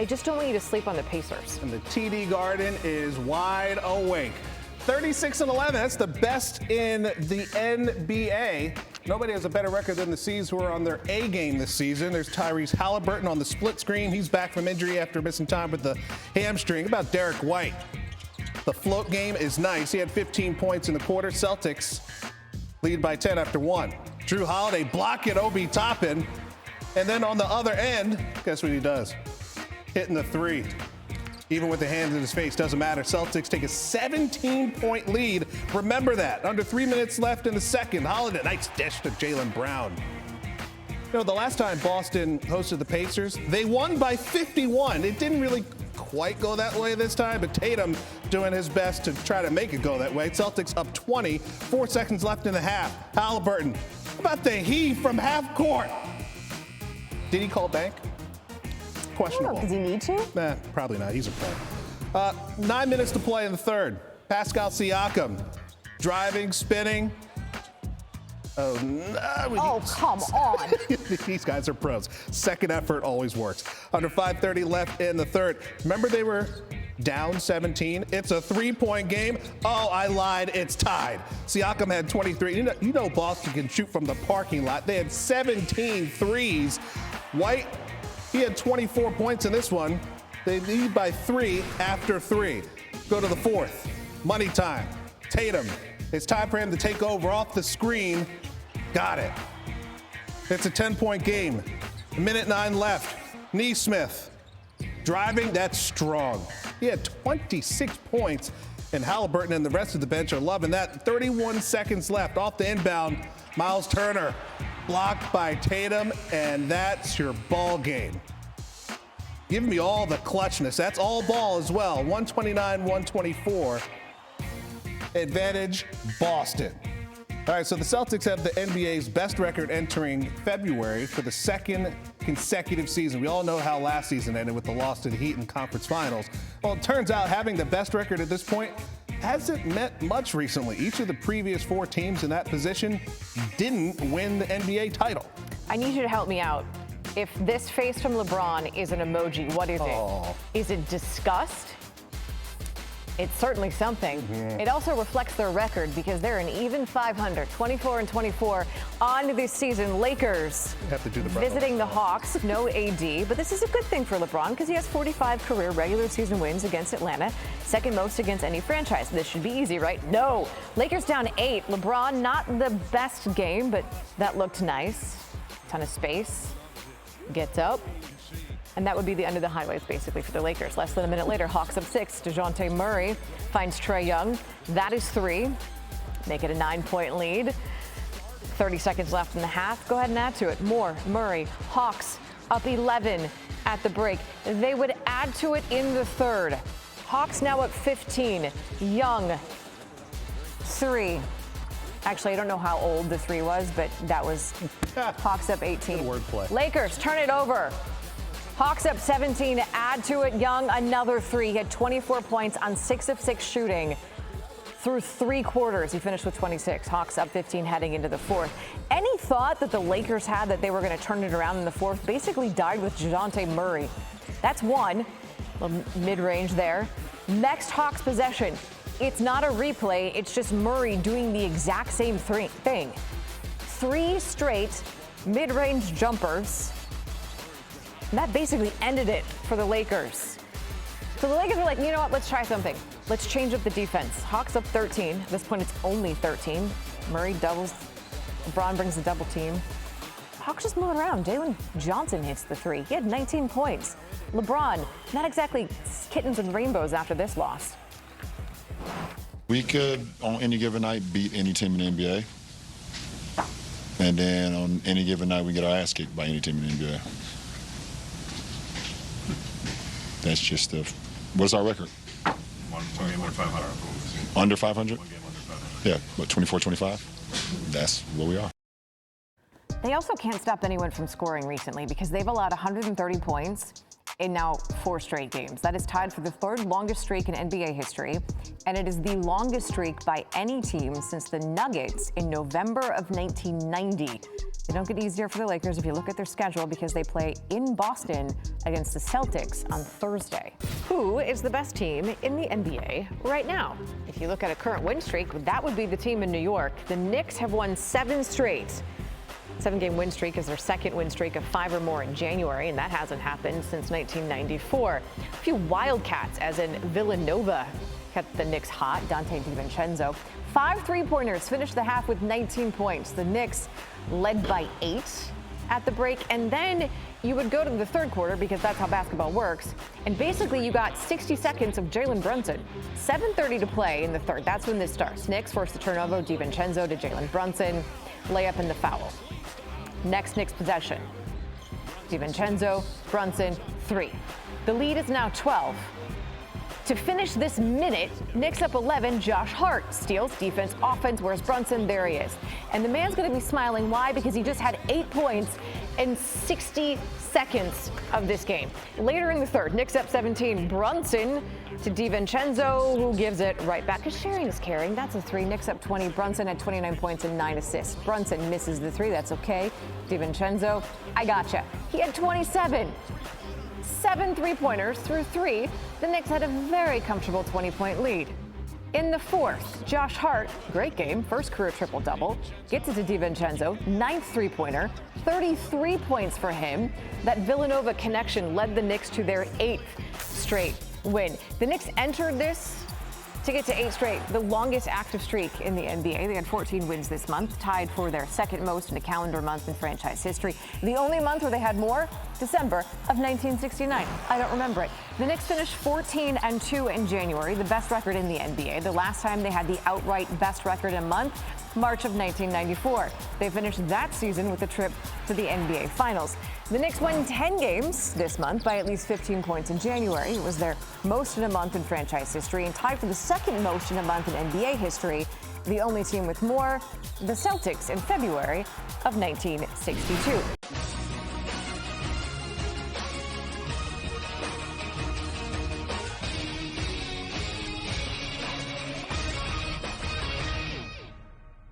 I just don't want you to sleep on the Pacers. And the TD Garden is wide awake. 36-11, that's the best in the NBA. Nobody has a better record than the C's, who are on their A game this season. There's Tyrese Halliburton on the split screen. He's back from injury after missing time with the hamstring. How about Derek White? The float game is nice. He had 15 points in the quarter. Celtics lead by 10 after 1. Drew Holiday blocking Obi Toppin. And then on the other end, guess what he does? Hitting the three. Even with the hands in his face, doesn't matter. Celtics take a 17-point lead. Remember that. Under 3 minutes left in the second. Holiday, nice dish to Jaylen Brown. You know, the last time Boston hosted the Pacers, they won by 51. It didn't really quite go that way this time, but Tatum doing his best to try to make it go that way. Celtics up 20, 4 seconds left in the half. Halliburton, how about the heave from half court? Did he call bank? Questionable. Does he need to? Nah, probably not. He's a pro. 9 minutes to play in the third. Pascal Siakam driving, spinning. Oh, no. Oh, come on. These guys are pros. Second effort always works. Under 5:30 left in the third. Remember they were down 17? It's a three-point game. Oh, I lied. It's tied. Siakam had 23. You know Boston can shoot from the parking lot. They had 17 threes. White, he had 24 points in this one. They lead by 3 after 3. Go to the fourth. Money time. Tatum. It's time for him to take over off the screen. Got it. It's a 10-point game. 1:09 left. Neesmith. Driving, that's strong. He had 26 points, and Halliburton and the rest of the bench are loving that. 31 seconds left off the inbound. Miles Turner blocked by Tatum, and that's your ball game. Give me all the clutchness. That's all ball as well. 129-124. Advantage Boston. All right, so the Celtics have the NBA's best record entering February for the second consecutive season. We all know how last season ended with the loss to the Heat in conference finals. Well, it turns out having the best record at this point hasn't meant much recently. Each of the previous 4 teams in that position didn't win the NBA title. I need you to help me out. If this face from LeBron is an emoji, what is it? Is it disgust? It's certainly something. It also reflects their record because they're an even 500, 24-24 on this season. Lakers have to do the visiting the Hawks, no AD, but this is a good thing for LeBron because he has 45 career regular season wins against Atlanta, second most against any franchise. This should be easy, right? No. Lakers down 8. LeBron, not the best game, but that looked nice. Ton of space. Gets up. And that would be the end of the highlights, basically, for the Lakers. Less than a minute later, Hawks up 6. DeJounte Murray finds Trae Young. That is 3. Make it a 9-point lead. 30 seconds left in the half. Go ahead and add to it. More. Murray. Hawks up 11 at the break. They would add to it in the third. Hawks now up 15. Young. 3. Actually, I don't know how old the 3 was, but that was Hawks up 18. Good wordplay. Lakers turn it over. Hawks up 17 to add to it. Young, another 3. He had 24 points on 6 of 6 shooting through 3 quarters. He finished with 26. Hawks up 15 heading into the fourth. Any thought that the Lakers had that they were going to turn it around in the fourth basically died with DeJounte Murray. That's 1. A little mid-range there. Next Hawks possession. It's not a replay. It's just Murray doing the exact same thing. 3 straight mid-range jumpers. And that basically ended it for the Lakers. So the Lakers are like, you know what, let's try something. Let's change up the defense. Hawks up 13. At this point, it's only 13. Murray doubles. LeBron brings the double team. Hawks just moving around. Jalen Johnson hits the 3. He had 19 points. LeBron, not exactly kittens and rainbows after this loss. We could, on any given night, beat any team in the NBA. And then on any given night, we get our ass kicked by any team in the NBA. That's just what's our record? One game under 500. Under 500? One game under 500. Yeah, what, 24-25? That's where we are. They also can't stop anyone from scoring recently because they've allowed 130 points in now 4 straight games. That is tied for the 3rd longest streak in NBA history, and it is the longest streak by any team since the Nuggets in November of 1990. They don't get easier for the Lakers if you look at their schedule because they play in Boston against the Celtics on Thursday. Who is the best team in the NBA right now? If you look at a current win streak, that would be the team in New York. The Knicks have won 7 straight. 7-game win streak is their second win streak of 5 or more in January, and that hasn't happened since 1994. A few Wildcats, as in Villanova, kept the Knicks hot. Dante DiVincenzo. 5 3-pointers finished the half with 19 points. The Knicks led by 8 at the break, and then you would go to the third quarter because that's how basketball works. And basically, you got 60 seconds of Jalen Brunson. 7:30 to play in the third. That's when this starts. Knicks forced the turnover. DiVincenzo to Jalen Brunson. Layup and the foul. Next Knicks possession. DiVincenzo, Brunson, 3. The lead is now 12. To finish this minute, Knicks up 11, Josh Hart steals defense, offense, where's Brunson? There he is. And the man's going to be smiling. Why? Because he just had 8 points in 60 seconds of this game. Later in the third, Knicks up 17, Brunson to DiVincenzo, who gives it right back. Because sharing is caring. That's a 3. Knicks up 20. Brunson had 29 points and 9 assists. Brunson misses the 3. That's okay. DiVincenzo, I gotcha. He had 27. 7 3-pointers through 3. The Knicks had a very comfortable 20-point lead. In the fourth, Josh Hart, great game, first career triple-double, gets it to DiVincenzo, 9th 3-pointer, 33 points for him. That Villanova connection led the Knicks to their 8th straight win. The Knicks entered this to get to 8 straight, the longest active streak in the NBA. They had 14 wins this month, tied for their second most in a calendar month in franchise history. The only month where they had more, December of 1969. I don't remember it. The Knicks finished 14-2 in January, the best record in the NBA. The last time they had the outright best record in a month, March of 1994. They finished that season with a trip to the NBA Finals. The Knicks won 10 games this month by at least 15 points in January. It was their most in a month in franchise history and tied for the second most in a month in NBA history. The only team with more, the Celtics, in February of 1962.